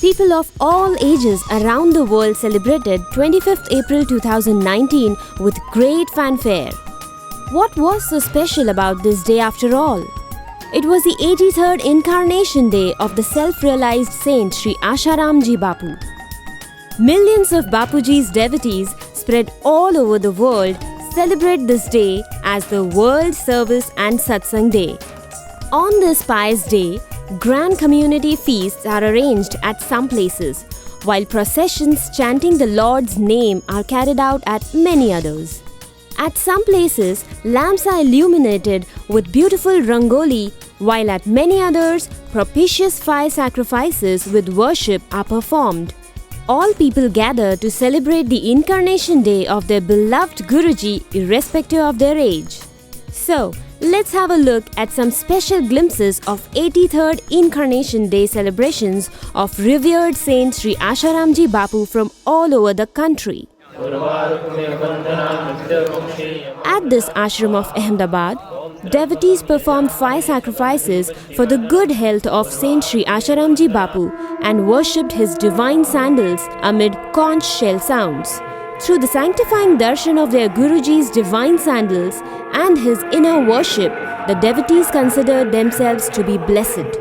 People of all ages around the world celebrated 25th April 2019 with great fanfare. What was so special about this day after all? It was the 83rd incarnation day of the self-realized saint Sri Asharamji Bapu. Millions of Bapuji's devotees spread all over the world celebrate this day as the World Service and Satsang Day. On this pious day, grand community feasts are arranged at some places, while processions chanting the Lord's name are carried out at many others. At some places, lamps are illuminated with beautiful rangoli, while at many others, propitious fire sacrifices with worship are performed. All people gather to celebrate the incarnation day of their beloved Guruji irrespective of their age. So, let's have a look at some special glimpses of 83rd Incarnation Day celebrations of revered Saint Sri Asharamji Bapu from all over the country. At this ashram of Ahmedabad, devotees performed fire sacrifices for the good health of Saint Sri Asharamji Bapu and worshipped his divine sandals amid conch shell sounds. Through the sanctifying darshan of their Guruji's divine sandals and his inner worship, the devotees considered themselves to be blessed.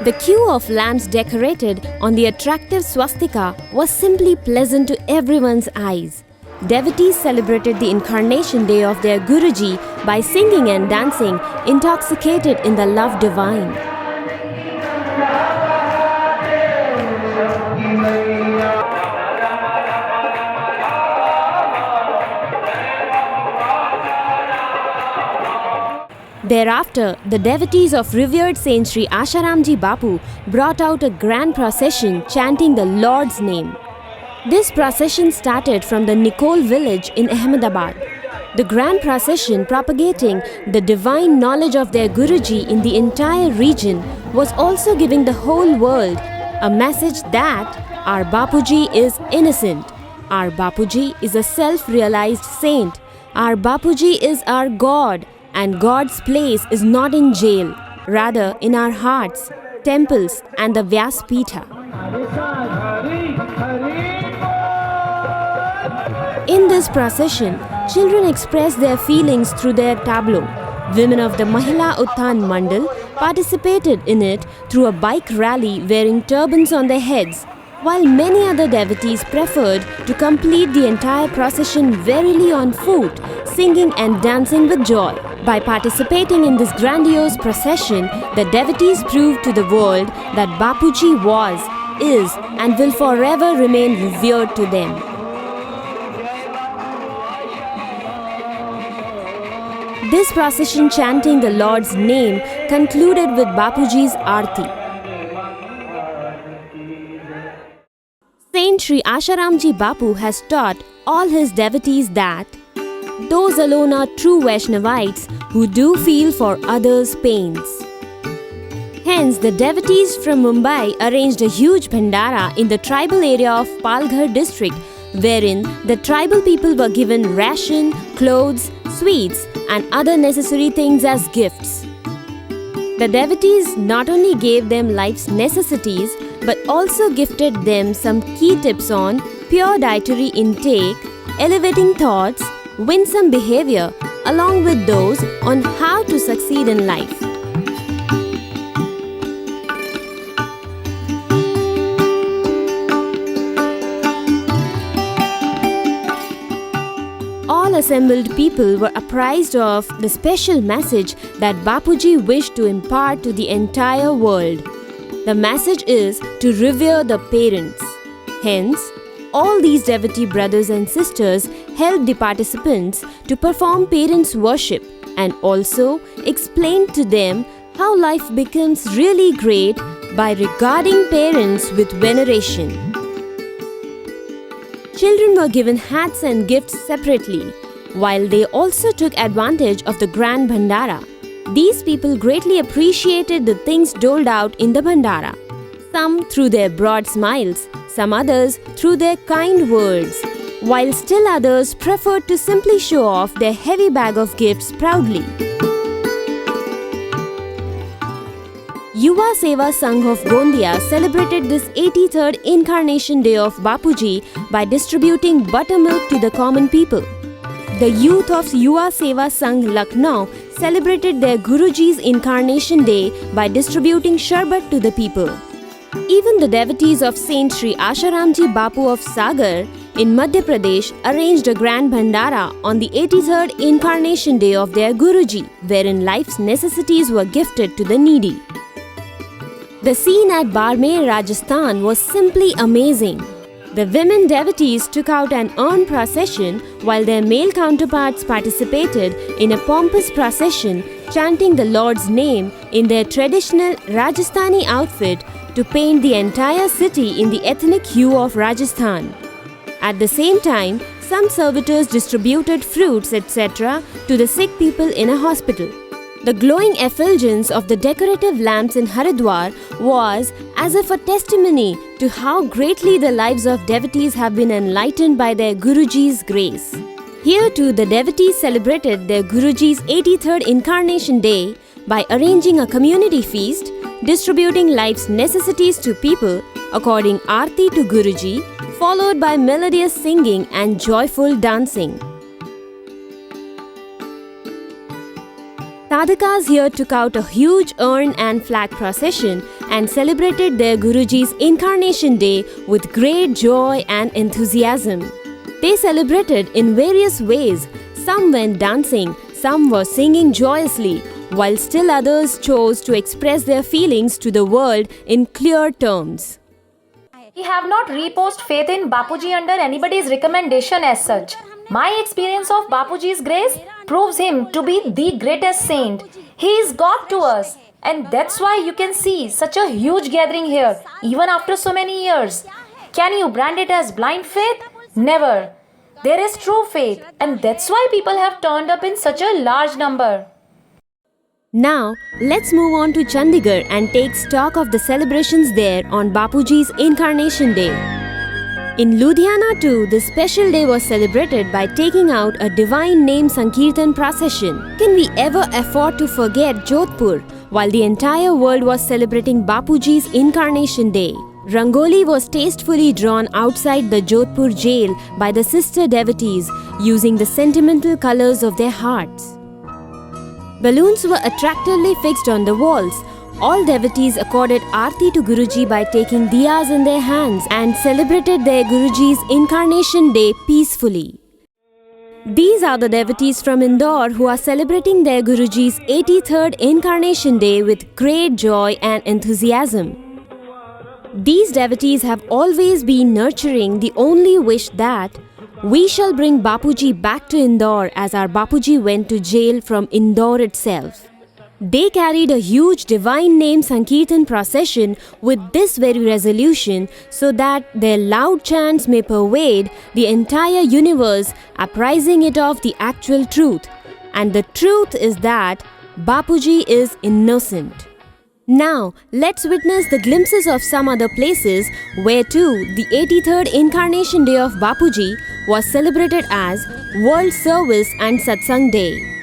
The queue of lamps decorated on the attractive swastika was simply pleasant to everyone's eyes. Devotees celebrated the incarnation day of their Guruji by singing and dancing, intoxicated in the love divine. Thereafter, the devotees of revered Saint Sri Asharamji Bapu brought out a grand procession chanting the Lord's name. This procession started from the Nicole village in Ahmedabad. The grand procession propagating the divine knowledge of their Guruji in the entire region was also giving the whole world a message that our Bapuji is innocent, our Bapuji is a self-realized saint, our Bapuji is our God, and God's place is not in jail, rather in our hearts, temples and the Vyasapitha. In this procession, children expressed their feelings through their tableau. Women of the Mahila Uttan Mandal participated in it through a bike rally wearing turbans on their heads, while many other devotees preferred to complete the entire procession verily on foot, singing and dancing with joy. By participating in this grandiose procession, the devotees proved to the world that Bapuji was, is and will forever remain revered to them. This procession chanting the Lord's name concluded with Bapuji's Aarti. Saint Sri Asharamji Bapu has taught all his devotees that those alone are true Vaishnavites who do feel for others' pains. Hence, the devotees from Mumbai arranged a huge bhandara in the tribal area of Palghar district, wherein the tribal people were given ration, clothes, sweets and other necessary things as gifts. The devotees not only gave them life's necessities but also gifted them some key tips on pure dietary intake, elevating thoughts, winsome behavior, along with those on how to succeed in life. All assembled people were apprised of the special message that Bapuji wished to impart to the entire world. The message is to revere the parents. Hence, all these devotee brothers and sisters helped the participants to perform parents' worship and also explained to them how life becomes really great by regarding parents with veneration. Children were given hats and gifts separately, while they also took advantage of the grand bhandara. These people greatly appreciated the things doled out in the bhandara, some through their broad smiles, some others through their kind words, while still others preferred to simply show off their heavy bag of gifts proudly. Yuva Seva Sangh of Gondia celebrated this 83rd Incarnation Day of Bapuji by distributing buttermilk to the common people. The youth of Yuva Seva Sangh Lucknow celebrated their Guruji's Incarnation Day by distributing sharbat to the people. Even the devotees of Saint Sri Asharamji Bapu of Sagar in Madhya Pradesh arranged a grand bhandara on the 83rd Incarnation Day of their Guruji, wherein life's necessities were gifted to the needy. The scene at Barmer, Rajasthan was simply amazing. The women devotees took out an urn procession while their male counterparts participated in a pompous procession chanting the Lord's name in their traditional Rajasthani outfit to paint the entire city in the ethnic hue of Rajasthan. At the same time, some servitors distributed fruits etc. to the sick people in a hospital. The glowing effulgence of the decorative lamps in Haridwar was as if a testimony to how greatly the lives of devotees have been enlightened by their Guruji's grace. Here too the devotees celebrated their Guruji's 83rd Incarnation Day by arranging a community feast, distributing life's necessities to people, according Aarti to Guruji, followed by melodious singing and joyful dancing. Sadhakas here took out a huge urn and flag procession and celebrated their Guruji's Incarnation Day with great joy and enthusiasm. They celebrated in various ways. Some went dancing, some were singing joyously, while still others chose to express their feelings to the world in clear terms. We have not reposed faith in Bapuji under anybody's recommendation as such. My experience of Bapuji's grace proves him to be the greatest saint. He is God to us, and that's why you can see such a huge gathering here, even after so many years. Can you brand it as blind faith? Never. There is true faith, and that's why people have turned up in such a large number. Now, let's move on to Chandigarh and take stock of the celebrations there on Bapuji's Incarnation Day. In Ludhiana too, this special day was celebrated by taking out a divine name Sankirtan procession. Can we ever afford to forget Jodhpur while the entire world was celebrating Bapuji's Incarnation Day? Rangoli was tastefully drawn outside the Jodhpur jail by the sister devotees using the sentimental colors of their hearts. Balloons were attractively fixed on the walls. All devotees accorded Aarti to Guruji by taking diyas in their hands and celebrated their Guruji's Incarnation Day peacefully. These are the devotees from Indore who are celebrating their Guruji's 83rd Incarnation Day with great joy and enthusiasm. These devotees have always been nurturing the only wish that we shall bring Bapuji back to Indore as our Bapuji went to jail from Indore itself. They carried a huge divine name Sankirtan procession with this very resolution so that their loud chants may pervade the entire universe, apprising it of the actual truth. And the truth is that Bapuji is innocent. Now, let's witness the glimpses of some other places where too the 83rd Incarnation Day of Bapuji was celebrated as World Service and Satsang Day.